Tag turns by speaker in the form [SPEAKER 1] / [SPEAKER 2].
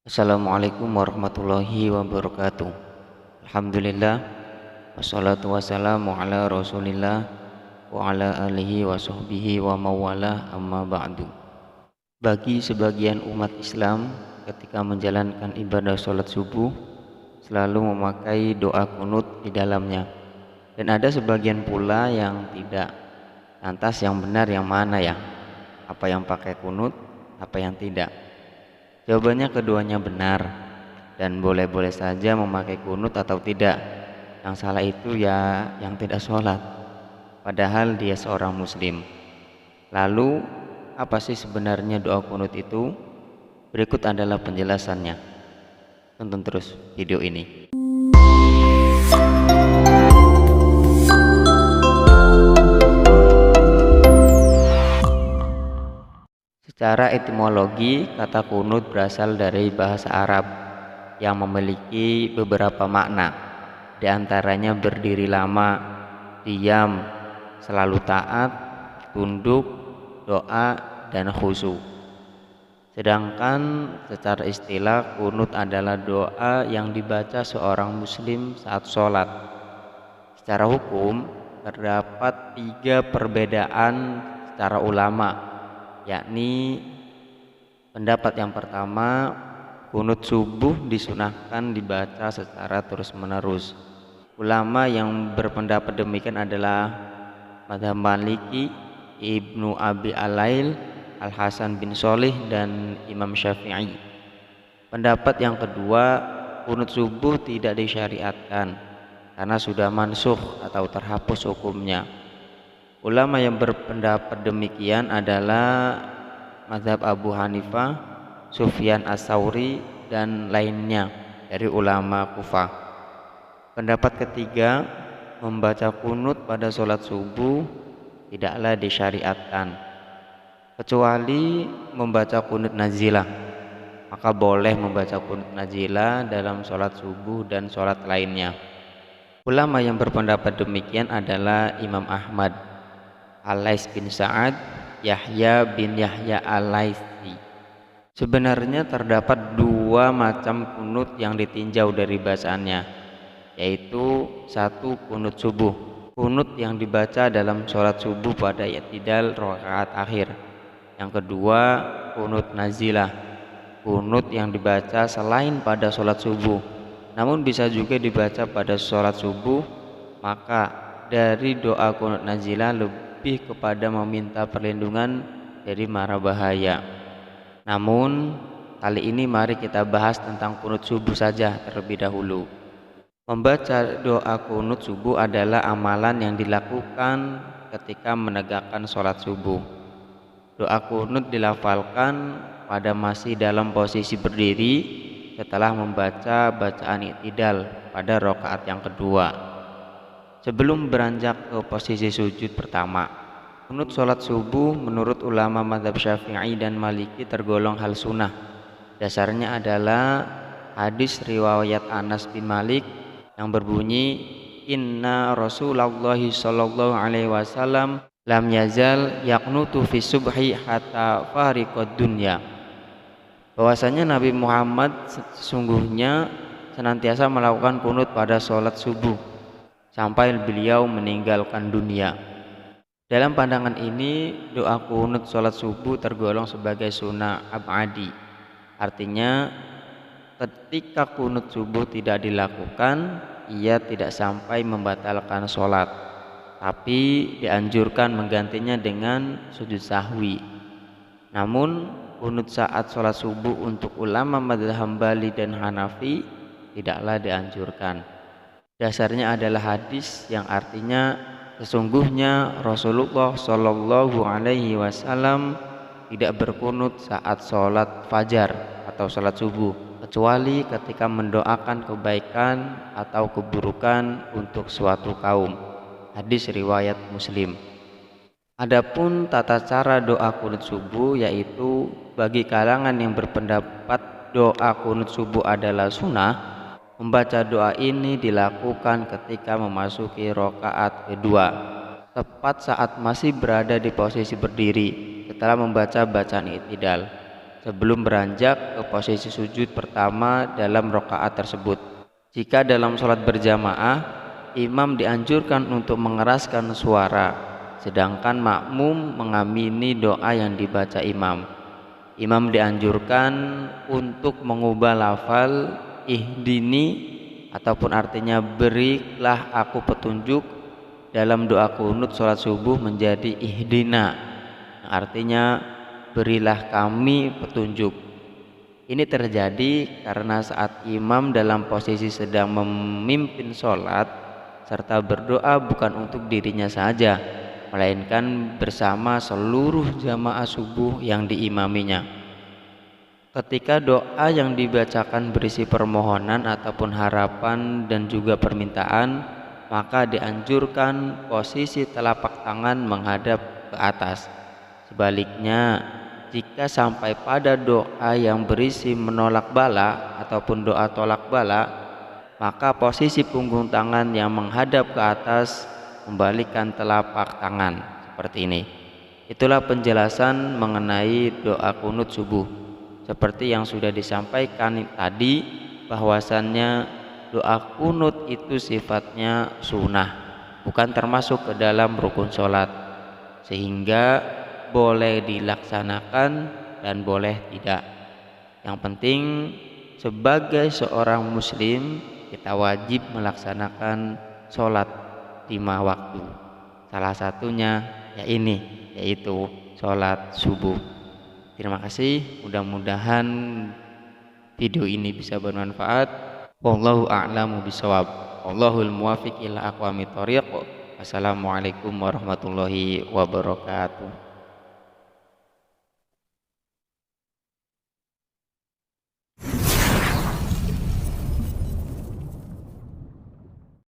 [SPEAKER 1] Assalamualaikum warahmatullahi wabarakatuh. Alhamdulillah, wassalatu wassalamu ala rasulillah wa ala alihi wa sahbihi wa mawalah, amma ba'du. Bagi sebagian umat Islam, ketika menjalankan ibadah sholat subuh selalu memakai doa kunut di dalamnya. Dan ada sebagian pula yang tidak. Lantas yang benar yang mana ya? Apa yang pakai kunut, apa yang tidak? Jawabannya keduanya benar, dan boleh-boleh saja memakai kunut atau tidak. Yang salah itu ya yang tidak sholat, padahal dia seorang muslim. Lalu apa sih sebenarnya doa kunut itu? Berikut adalah penjelasannya. Tonton terus video ini. Secara etimologi, kata kunut berasal dari bahasa Arab yang memiliki beberapa makna. Di antaranya berdiri lama, diam, selalu taat, tunduk, doa, dan khusyuk. Sedangkan secara istilah, kunut adalah doa yang dibaca seorang muslim saat sholat. Secara hukum, terdapat 3 perbedaan secara ulama, yakni pendapat yang pertama, kunut subuh disunahkan dibaca secara terus-menerus. Ulama yang berpendapat demikian adalah Mazhab Maliki, Ibnu Abi Alail, Al-Hasan bin Sholih, dan Imam Syafi'i. Pendapat yang kedua, kunut subuh tidak disyariatkan karena sudah mansukh atau terhapus hukumnya. Ulama yang berpendapat demikian adalah mazhab Abu Hanifah, Sufyan Ats-Tsauri, dan lainnya dari ulama Kufah. Pendapat ketiga, membaca kunut pada sholat subuh tidaklah disyariatkan, kecuali membaca kunut nazilah. Maka boleh membaca kunut nazilah dalam sholat subuh dan sholat lainnya. Ulama yang berpendapat demikian adalah Imam Ahmad, Al-Lais bin Sa'ad, Yahya bin Yahya Al-Laitsi. Sebenarnya terdapat 2 macam kunut yang ditinjau dari bacaannya, yaitu 1 kunut subuh, kunut yang dibaca dalam sholat subuh pada i'tidal rakaat akhir. Yang kedua, kunut nazilah, kunut yang dibaca selain pada sholat subuh, namun bisa juga dibaca pada sholat subuh. Maka dari doa kunut nazilah lebih kepada meminta perlindungan dari mara bahaya. Namun kali ini mari kita bahas tentang kunut subuh saja terlebih dahulu. Membaca doa kunut subuh adalah amalan yang dilakukan ketika menegakkan sholat subuh. Doa kunut dilafalkan pada masih dalam posisi berdiri setelah membaca bacaan i'tidal pada rakaat yang kedua. Sebelum beranjak ke posisi sujud pertama, kunut sholat subuh menurut ulama mazhab Syafi'i dan Maliki tergolong hal sunnah. Dasarnya adalah hadis riwayat Anas bin Malik yang berbunyi, Inna Rasulullah sallallahu alaihi wasallam lam yazal yaqnutu fi subhi hatta fariqad dunya. Bahwasanya Nabi Muhammad sesungguhnya senantiasa melakukan kunut pada sholat subuh sampai beliau meninggalkan dunia. Dalam pandangan ini, doa kunut sholat subuh tergolong sebagai sunnah abadi. Artinya, ketika kunut subuh tidak dilakukan, ia tidak sampai membatalkan sholat, tapi dianjurkan menggantinya dengan sujud sahwi. Namun, kunut saat sholat subuh untuk ulama mazhab Hambali dan Hanafi tidaklah dianjurkan. Dasarnya adalah hadis yang artinya sesungguhnya Rasulullah Shallallahu Alaihi Wasallam tidak berkunut saat sholat fajar atau sholat subuh, kecuali ketika mendoakan kebaikan atau keburukan untuk suatu kaum. Hadis riwayat Muslim. Adapun tata cara doa kunut subuh, yaitu bagi kalangan yang berpendapat doa kunut subuh adalah sunnah, membaca doa ini dilakukan ketika memasuki rakaat kedua, tepat saat masih berada di posisi berdiri setelah membaca bacaan i'tidal. sebelum beranjak ke posisi sujud pertama dalam rakaat tersebut. Jika dalam sholat berjamaah, imam dianjurkan untuk mengeraskan suara, sedangkan makmum mengamini doa yang dibaca imam. Imam dianjurkan untuk mengubah lafal ihdini ataupun artinya berilah aku petunjuk dalam doa kunut sholat subuh menjadi ihdina, artinya berilah kami petunjuk. Ini terjadi karena saat imam dalam posisi sedang memimpin sholat serta berdoa bukan untuk dirinya saja, melainkan bersama seluruh jamaah subuh yang diimaminya. Ketika doa yang dibacakan berisi permohonan ataupun harapan dan juga permintaan, maka dianjurkan posisi telapak tangan menghadap ke atas. Sebaliknya, jika sampai pada doa yang berisi menolak bala ataupun doa tolak bala, maka posisi punggung tangan yang menghadap ke atas membalikan telapak tangan seperti ini. Itulah penjelasan mengenai doa kunut subuh. Seperti yang sudah disampaikan tadi, bahwasannya doa kunut itu sifatnya sunnah, bukan termasuk ke dalam rukun sholat, sehingga boleh dilaksanakan dan boleh tidak. Yang penting sebagai seorang muslim kita wajib melaksanakan sholat 5 waktu. Salah satunya yaitu sholat subuh. Terima kasih, mudah-mudahan video ini bisa bermanfaat. Wallahu a'lamu bishawab. Wallahul muwaffiq ila aqwamit thoriq. Wassalamualaikum warahmatullahi wabarakatuh.